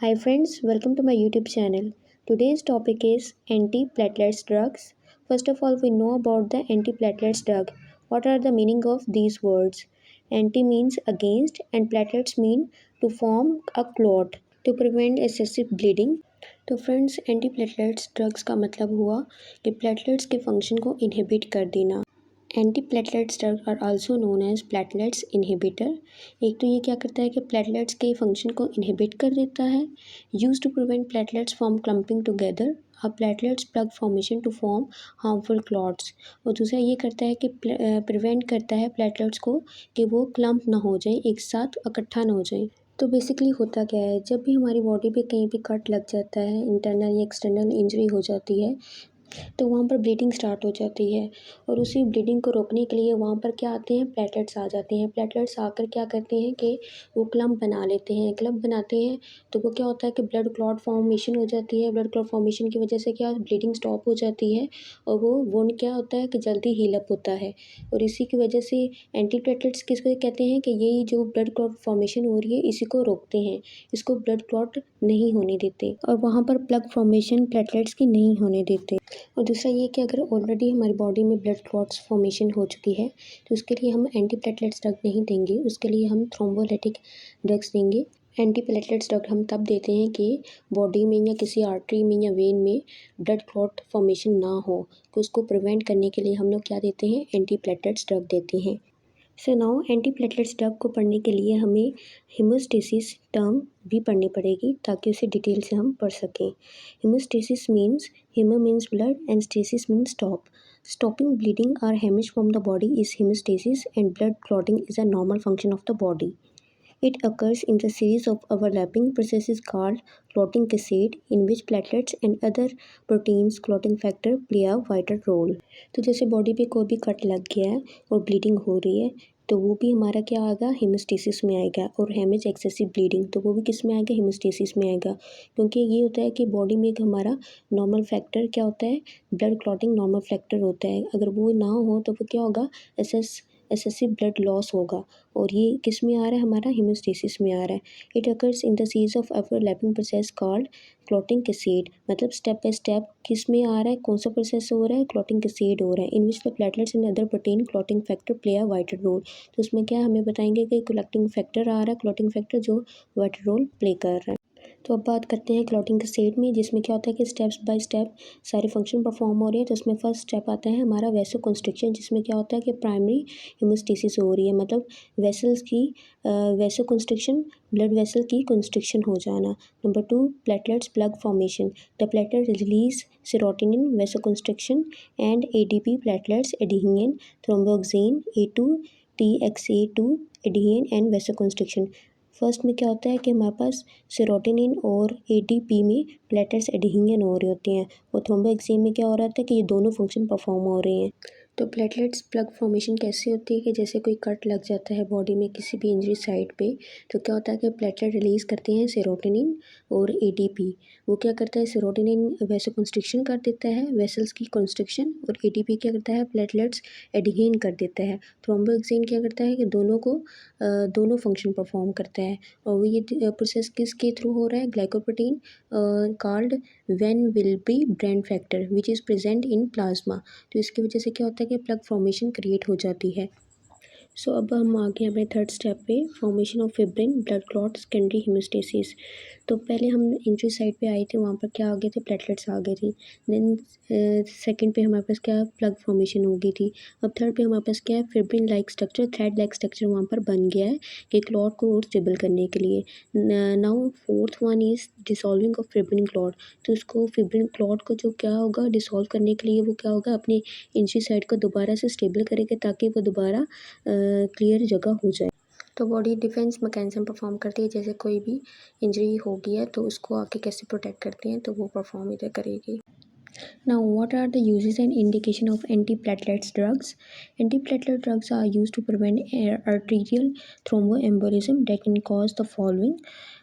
Hi friends, welcome to my YouTube channel. Today's topic is antiplatelets drugs. First of all, we know about the antiplatelets drug. What are the meaning of these words? Anti means against and platelets mean to form a clot to prevent excessive bleeding. तो friends antiplatelets drugs का मतलब हुआ कि platelets के function को inhibit कर देना। Antiplatelets drug are also known as platelets inhibitor. एक तो ये क्या करता है कि प्लेटलेट्स के फंक्शन को इनहिबिट कर देता है। Use to prevent platelets from clumping together a platelets plug formation to form harmful clots. और दूसरा ये करता है कि प्रिवेंट करता है प्लेटलेट्स को कि वो क्लम्प ना हो जाए, एक साथ इकट्ठा ना हो जाए। तो बेसिकली होता क्या है, जब भी हमारी बॉडी पे कहीं भी कट लग जाता है, इंटरनल या एक्सटर्नल इंजरी हो जाती है, तो वहाँ पर ब्लीडिंग स्टार्ट हो जाती है। और उसी ब्लीडिंग को रोकने के लिए वहाँ पर क्या आते हैं, प्लेटलेट्स आ जाते हैं। प्लेटलेट्स आकर क्या करते हैं कि वो क्लम्प बना लेते हैं। क्लम्प बनाते हैं तो वो क्या होता है कि ब्लड क्लॉट फॉर्मेशन हो जाती है। ब्लड क्लॉट फॉर्मेशन की वजह से क्या ब्लीडिंग स्टॉप हो जाती है और वो वुंड क्या होता है कि जल्दी हील अप होता है। और इसी की वजह से एंटीप्लेटलेट्स किसको कहते हैं कि यही जो ब्लड क्लॉट फॉर्मेशन हो रही है इसी को रोकते हैं, इसको ब्लड क्लॉट नहीं होने देते और वहाँ पर प्लग फॉर्मेशन प्लेटलेट्स की नहीं होने देते। और दूसरा ये कि अगर ऑलरेडी हमारी बॉडी में ब्लड क्लॉट्स फॉर्मेशन हो चुकी है तो उसके लिए हम एंटीप्लेटलेट्स ड्रग नहीं देंगे, उसके लिए हम थ्रोम्बोलिटिक ड्रग्स देंगे। एंटीप्लेटलेट्स ड्रग हम तब देते हैं कि बॉडी में या किसी आर्टरी में या वेन में ब्लड क्लॉट फॉर्मेशन ना हो, तो उसको प्रिवेंट करने के लिए हम लोग क्या देते हैं, एंटीप्लेटलेट्स ड्रग देते हैं। सो नाउ एंटीप्लेटलेट्स ड्रग को पढ़ने के लिए हमें हेमोस्टेसिस टर्म भी पढ़नी पड़ेगी ताकि उसे डिटेल से हम पढ़ सकें। Haemostasis means haemo means blood and stasis means stop. Stopping bleeding or hemorrhage from the body is hemostasis and blood clotting is a normal function of the body. It occurs in the series of overlapping processes called clotting cascade in which platelets and other proteins clotting factor play a vital role. तो जैसे body पे कोई भी cut लग गया है और bleeding हो रही है तो वो भी हमारा क्या आएगा, हेमोस्टेसिस में आएगा। और हेमेज एक्सेसिव ब्लीडिंग तो वो भी किस में आएगा, हेमोस्टेसिस में आएगा। क्योंकि ये होता है कि बॉडी में एक हमारा नॉर्मल फैक्टर क्या होता है, ब्लड क्लॉटिंग नॉर्मल फैक्टर होता है। अगर वो ना हो तो वो क्या होगा, एक्सेसिव ब्लड लॉस होगा। और ये किस में आ रहा है, हमारा हेमोस्टेसिस में आ रहा है। It occurs in the series of overlapping process called clotting cascade. मतलब स्टेप बाय स्टेप किस में आ रहा है, कौन सा प्रोसेस हो रहा है, क्लॉटिंग कैस्केड हो रहा है। In which the platelets and other protein clotting factor play a vital role. तो उसमें क्या हमें बताएंगे कि क्लॉटिंग फैक्टर आ रहा है, क्लॉटिंग फैक्टर जो वाइटल रोल प्ले कर रहा है। तो अब बात करते हैं क्लॉटिंग कैस्केड में, जिसमें क्या होता है कि स्टेप्स बाय स्टेप सारे फंक्शन परफॉर्म हो रहे हैं। तो उसमें फर्स्ट स्टेप आता है हमारा वेसो कंस्ट्रिक्शन, जिसमें क्या होता है कि प्राइमरी हेमोस्टेसिस हो रही है, मतलब वेसल्स की वेसो कंस्ट्रिक्शन, ब्लड वेसल की कंस्ट्रिक्शन हो जाना। Number 2, platelets plug formation. The platelet release serotonin vasoconstriction and ADP platelets adhesion thromboxane A2 TXA2 adhesion and vasoconstriction. First में क्या होता है कि हमारे पास सेरोटोनिन और एटीपी में प्लेटलेट्स एडिहियन हो रहे होते हैं और थ्रोम्बोक्सिन में क्या हो रहा है कि ये दोनों फंक्शन परफॉर्म हो रहे हैं। तो प्लेटलेट्स प्लग फॉर्मेशन कैसे होती है कि जैसे कोई कट लग जाता है बॉडी में किसी भी इंजरी साइट पे, तो क्या होता है कि प्लेटलेट रिलीज़ करते हैं सेरोटोनिन और एटीपी। वो क्या करता है, सेरोटोनिन वैसे कंस्ट्रिक्शन कर देता है, वेसल्स की कंस्ट्रिक्शन, और एटीपी क्या करता है, प्लेटलेट्स एडिहेन कर देता है। थ्रोम्बोक्सिन क्या करता है कि दोनों फंक्शन परफॉर्म करता है। और ये प्रोसेस किसके थ्रू हो रहा है, glycoprotein called when will be brain factor which is present in plasma. तो इसकी वजह से क्या होता है कि प्लग फॉर्मेशन क्रिएट हो जाती है। सो अब हम आ गए अपने थर्ड स्टेप पे, formation of fibrin blood clot secondary haemostasis. तो पहले हम इंजरी साइड पे आए थे, वहाँ पर क्या आ गए थे, प्लेटलेट्स आ गए थे। देन सेकंड पे हमारे पास क्या, प्लग फॉर्मेशन हो गई थी। अब थर्ड पे हमारे पास क्या है, fibrin like structure, thread like structure वहाँ पर बन गया है कि क्लॉट को और स्टेबल करने के लिए। Now fourth one is dissolving of fibrin clot. तो उसको फिब्रिन क्लॉट को जो क्या होगा, डिसॉल्व करने के लिए वो क्या होगा, अपनी इंजरी साइड को दोबारा से स्टेबल करेगा ताकि वो दोबारा क्लियर जगह हो जाए। तो बॉडी डिफेंस मैकेनिज्म परफॉर्म करती है, जैसे कोई भी इंजरी हो गई है तो उसको आके कैसे प्रोटेक्ट करते हैं, तो वो परफॉर्म इधर करेगी। Now, what are the uses and indication of antiplatelets drugs? Antiplatelet drugs are used to prevent arterial thromboembolism that can cause the following: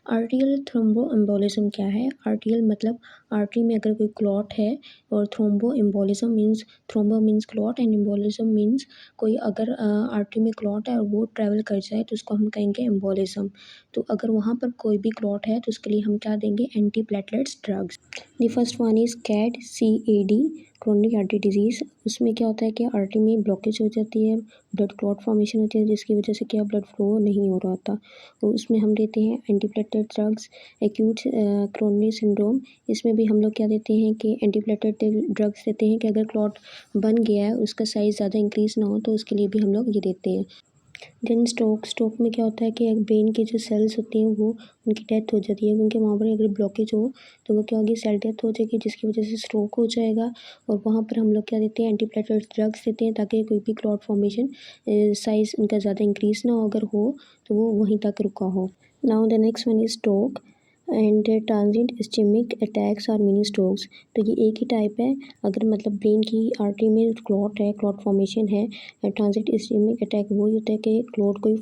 आर्टियल thromboembolism क्या है? आर्टियल मतलब आर्टरी में अगर कोई क्लॉट है, और thromboembolism means, thrombo means clot and embolism means कोई अगर आर्टरी में क्लॉट है और वो ट्रैवल कर जाए तो उसको हम कहेंगे एम्बोलिज्म। तो अगर वहाँ पर कोई भी क्लॉट है तो उसके लिए हम क्या देंगे? Anti platelets drugs. The first one is CAD, CAD, chronic artery disease. उसमें क्या होता है कि आर्टरी में ब्लॉकेज हो जाती है, ब्लड क्लॉट फॉर्मेशन होती है, जिसकी वजह से क्या ब्लड फ्लो नहीं हो रहा था। तो उसमें हम देते हैं antiplatelet drugs. Acute coronary syndrome, इसमें भी हम लोग क्या देते हैं कि एंटीप्लेटलेट ड्रग्स देते हैं कि अगर क्लॉट बन गया है, उसका साइज़ ज़्यादा इंक्रीज़ ना हो, तो उसके लिए भी हम लोग ये देते हैं। देन स्ट्रोक में क्या होता है कि ब्रेन की जो सेल्स होती हैं वो उनकी डेथ हो जाती है, क्योंकि वहाँ पर अगर ब्लॉकेज हो तो वो क्या होगी? सेल डेथ हो जाएगी, जिसकी वजह से स्ट्रोक हो जाएगा। और वहाँ पर हम लोग क्या देते हैं? एंटीप्लेटलेट ड्रग्स देते हैं, ताकि कोई भी क्लॉट फॉर्मेशन साइज़ उनका ज़्यादा इंक्रीज़ ना हो, अगर हो तो वो वहीं तक रुका हो। Now the next one is stroke and transient ischaemic attacks और मिनी स्ट्रोक्स। तो ये एक ही टाइप है, अगर मतलब ब्रेन की आर्टरी में क्लॉट है, क्लॉट फॉर्मेशन है। ट्रांजिएंट इस्केमिक अटैक वही होता है कि क्लॉट कोई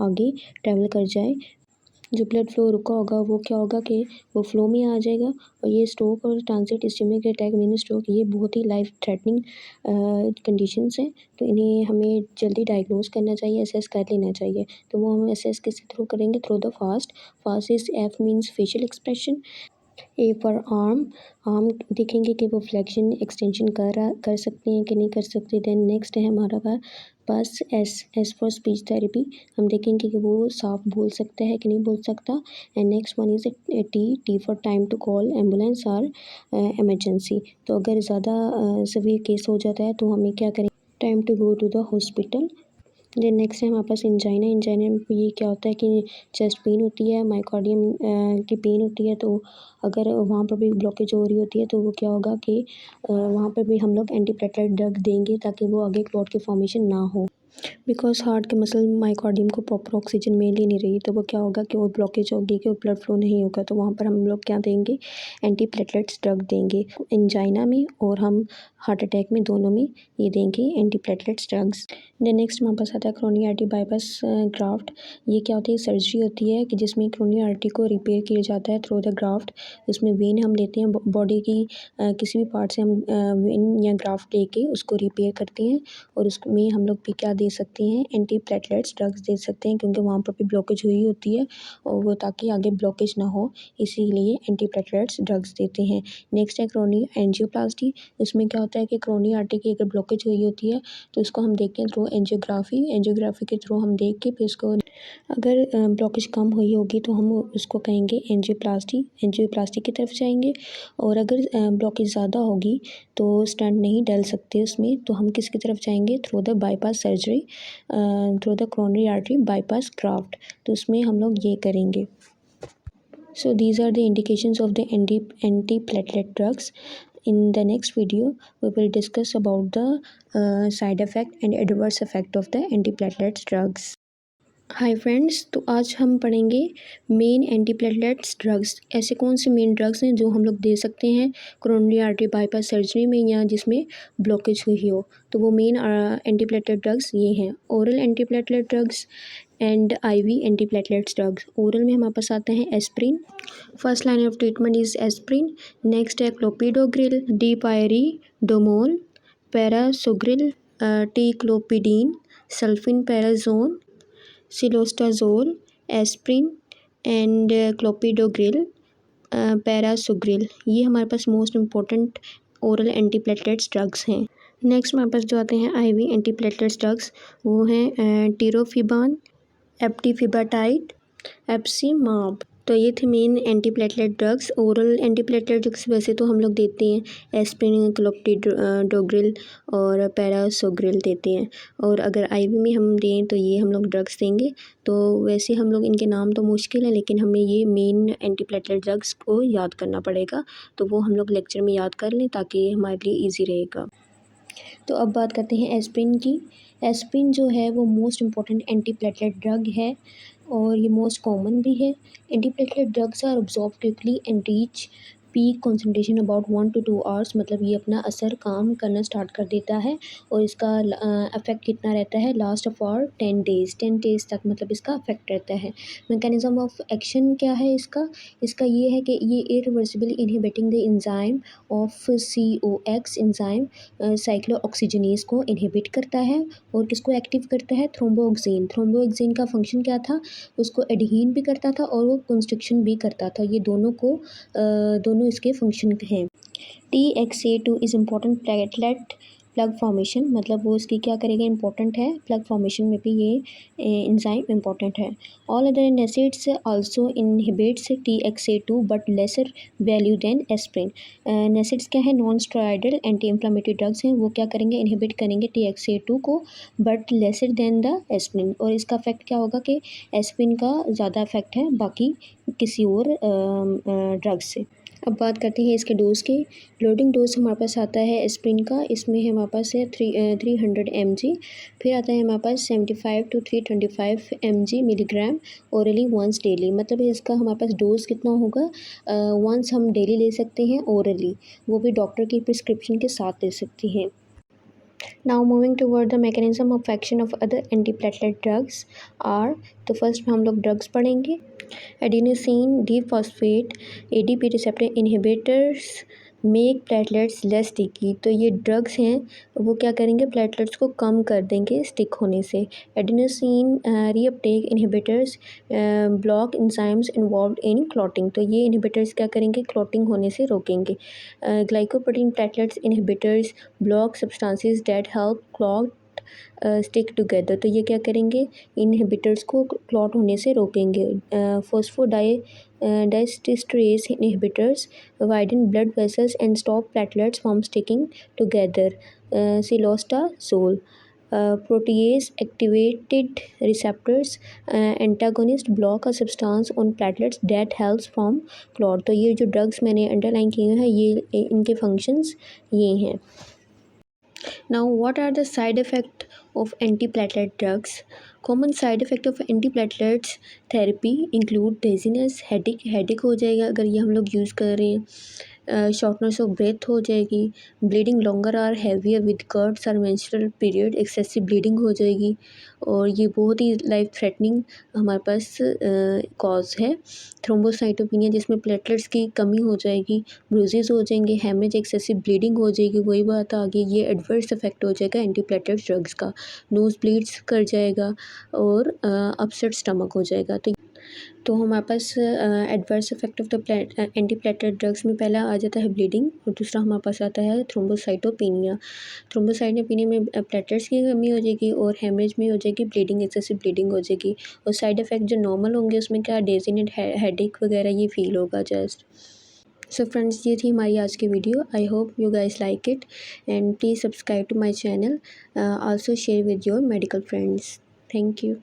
आगे ट्रैवल कर जाए, जो ब्लड फ्लो रुका होगा वो क्या होगा कि वो फ्लो में आ जाएगा। और ये स्ट्रोक और transient ischaemic attack, mini stroke, ये बहुत ही लाइफ थ्रेटनिंग कंडीशंस हैं। तो इन्हें हमें जल्दी डायग्नोज करना चाहिए, असेस कर लेना चाहिए। तो वो हम असेस किस थ्रू करेंगे? Through the fast is F means facial expression, A for arm देखेंगे कि वो फ्लेक्शन एक्सटेंशन कर सकते हैं कि नहीं कर सकते। देन नेक्स्ट है हमारा पास एस फॉर स्पीच थेरेपी, हम देखेंगे कि वो साफ बोल सकता है कि नहीं बोल सकता। And next one is T for time to call ambulance और इमरजेंसी। तो अगर ज़्यादा severe केस हो जाता है तो हमें क्या करें? Time to go to the hospital. Then next है हमारे पास इंजाइना में ये क्या होता है कि चेस्ट पेन होती है, माइकार्डियम की पेन होती है। तो अगर वहाँ पर भी ब्लॉकेज हो रही होती है तो वो क्या होगा कि वहाँ पर भी हम लोग एंटीप्लेटलेट ड्रग देंगे, ताकि वो आगे क्लॉट की फॉर्मेशन ना हो। बिकॉज हार्ट के मसल माइकार्डियम को प्रॉपर ऑक्सीजन मिल ही नहीं रही, तो वो क्या होगा कि वो ब्लॉकेज होगी, कि वो ब्लड फ्लो नहीं होगा। तो वहाँ पर हम लोग क्या देंगे? एंटीप्लेटलेट्स ड्रग देंगे एंजाइना में, और हम हार्ट अटैक में, दोनों में ये देंगे एंटीप्लेटलेट्स ड्रग्स। देन नेक्स्ट हमारे पास आता है क्रोनिक आर्टरी बाईपास ग्राफ्ट। ये क्या होती है? सर्जरी होती है कि जिसमें क्रोनिक आर्टरी को रिपेयर किया जाता है थ्रू द ग्राफ्ट। उसमें वेन हम लेते हैं, बॉडी की किसी भी पार्ट से हम वेन या ग्राफ्ट लेके उसको रिपेयर करते हैं, और उसमें हम लोग भी क्या दे सकते हैं? एंटीप्लेटलेट्स ड्रग्स दे सकते हैं, क्योंकि वहाँ पर भी ब्लॉकेज हुई होती है, और वो ताकि आगे ब्लॉकेज ना हो, इसीलिए एंटीप्लेटलेट्स ड्रग्स देते हैं। नेक्स्ट है क्रोनिक एंजियोप्लास्टी। इसमें क्या होता है कि क्रोनिक आर्टरी की अगर ब्लॉकेज हुई होती है तो उसको हम देखते हैं थ्रू एंजियोग्राफी के थ्रू हम देख के फिर उसको, अगर ब्लॉकेज कम हुई होगी तो हम उसको कहेंगे एंजियोप्लास्टी की तरफ जाएंगे। और अगर ब्लॉकेज ज़्यादा होगी तो स्टेंट नहीं डाल सकते उसमें, तो हम किसकी तरफ जाएंगे? Through the bypass surgery, through the coronary artery bypass graft. तो उसमें हम लोग ये करेंगे। So these are the indications of the antiplatelet drugs. In the next video, we will discuss about the side effect and adverse effect of the antiplatelet drugs. Hi friends, तो आज हम पढ़ेंगे मेन एंटीप्लेटलेट्स ड्रग्स। ऐसे कौन से main drugs हैं जो हम लोग दे सकते हैं कोरोनरी आर्टरी बाईपास सर्जरी में या जिसमें ब्लॉकेज हुई हो। तो वो मेन एंटीप्लेटलेट ड्रग्स ये हैं: oral antiplatelet drugs and IV antiplatelets drugs. Oral में हमारे पास आते हैं aspirin, first line of treatment is aspirin. Next है clopidogrel, dipyridamole, prasugrel, ticlopidine, sulfinpyrazone, cilostazol, aspirin and clopidogrel, prasugrel. ये हमारे पास most important oral antiplatelets drugs हैं। नेक्स्ट हमारे पास जो आते हैं IV एंटीप्लेटलेट्स ड्रग्स, वो हैं टिरोफिबान, एप्टिफिबाटाइड, एप्सिमाब। तो ये थे main antiplatelet drugs. Oral antiplatelet drugs वैसे तो हम लोग देते हैं एस्प्रिन, क्लोपिडोग्रिल और पैरासोग्रिल देते हैं, और अगर IV में हम दें तो ये हम लोग ड्रग्स देंगे। तो वैसे हम लोग इनके नाम तो मुश्किल है, लेकिन हमें ये मेन एंटीप्लेटलेट ड्रग्स को याद करना पड़ेगा, तो वो हम लोग लेक्चर में याद कर लें ताकि हमारे लिए ईजी रहेगा। तो अब बात करते हैं एस्प्रिन की। एस्प्रिन जो है वो मोस्ट इम्पॉर्टेंट एंटीप्लेटलेट ड्रग है, और ये मोस्ट कॉमन भी है। Antiplatelet drugs are absorb quickly and reach peak concentration about 1 to 2 hours, मतलब ये अपना असर काम करना स्टार्ट कर देता है और इसका इफ़ेक्ट कितना रहता है, लास्ट फॉर 10 days तक, मतलब इसका इफेक्ट रहता है। मैकेनिज्म ऑफ एक्शन क्या है इसका ये है कि ये irreversibly inhibiting the enzyme of COX enzyme cyclooxygenase को इनहिबिट करता है और किसको एक्टिव करता है, थ्रोम्बोएक्सिन का फंक्शन क्या था, उसको एडहीन भी करता था और वो कंस्ट्रक्शन भी करता था। ये दोनों इसके फंक्शन हैं। TXA2 is important platelet plug formation, मतलब वो इसकी क्या करेगा, इंपॉर्टेंट है प्लग फॉर्मेशन में भी ये एंजाइम इंपॉर्टेंट है। All other NSAIDs also inhibits TXA2 but lesser value than aspirin. NSAIDs क्या है, non steroidal anti inflammatory drugs हैं, वो क्या करेंगे, इनहिबिट करेंगे TXA2 को but lesser than the aspirin. और इसका इफेक्ट क्या होगा कि एस्प्रिन का ज़्यादा इफेक्ट है बाकी किसी और ड्रग्स से। अब बात करते हैं इसके डोज की। लोडिंग डोज हमारे पास आता है एस्प्रिन का, इसमें है हमारे पास है 300 mg। फिर आता है हमारे पास 75 to 325 mg milligram orally once daily, मतलब इसका हमारे पास डोज कितना होगा, वंस हम डेली ले सकते हैं ओरली, वो भी डॉक्टर की प्रिस्क्रिप्शन के साथ ले सकते हैं। Now moving toward the mechanism of action of other antiplatelet drugs are, तो फर्स्ट हम लोग ड्रग्स पढ़ेंगे। Adenosine diphosphate ADP receptor inhibitors make platelets less sticky, तो ये ड्रग्स हैं वो क्या करेंगे, प्लेटलेट्स को कम कर देंगे स्टिक होने से। Adenosine reuptake inhibitors block enzymes involved इन क्लॉटिंग, तो ये इनहिबिटर्स क्या करेंगे, क्लॉटिंग होने से रोकेंगे। Glycoprotein platelets inhibitors block substances that help clot stick together, तो ये क्या करेंगे, इनहिबिटर्स को क्लॉट होने से रोकेंगे। Diesterase inhibitors widen blood vessels and stop platelets from sticking together. Cilostazol protease activated receptors antagonist block a substance on platelets that helps from clot, तो ये जो ड्रग्स मैंने अंडरलाइन किए हैं ये इनके फंक्शंस ये हैं। Now, what are the side effects of antiplatelet drugs? Common side effect of antiplatelets therapy include dizziness, headache हो जाएगा अगर ये हम लोग यूज़ कर रहे हैं, शॉर्टनेस ऑफ ब्रेथ हो जाएगी, bleeding longer are heavier with cuts और मेंस्ट्रुअल पीरियड, एक्सेसिव ब्लीडिंग हो जाएगी और ये बहुत ही लाइफ थ्रेटनिंग हमारे पास कॉज है। थ्रोम्बोसाइटोपिनिया जिसमें प्लेटलेट्स की कमी हो जाएगी, ब्रूजेस हो जाएंगे, हेमेज, एक्सेसिव ब्लीडिंग हो जाएगी, वही बात आ गई, ये एडवर्स इफेक्ट हो जाएगा एंटीप्लेटलेट ड्रग्स का, नोज ब्लीड्स कर जाएगा और अपसेट स्टमक हो जाएगा। तो हमारे पास adverse effect of the antiplatelet drugs में पहला आ जाता है ब्लीडिंग और दूसरा हमारे पास आता है थ्रोम्बोसाइटोपिनिया। थ्रोम्बोसाइटोपिनिया में प्लेटलेट्स की कमी हो जाएगी और हेमरेज में हो जाएगी ब्लीडिंग, एक्सेसिव ब्लीडिंग हो जाएगी और साइड इफेक्ट जो नॉर्मल होंगे उसमें क्या डेजिनेट हेडेक वगैरह ये फील होगा जस्ट। सो फ्रेंड्स, ये थी हमारी आज की video. I hope you guys like it and please subscribe to my channel, also share with your medical friends. Thank you.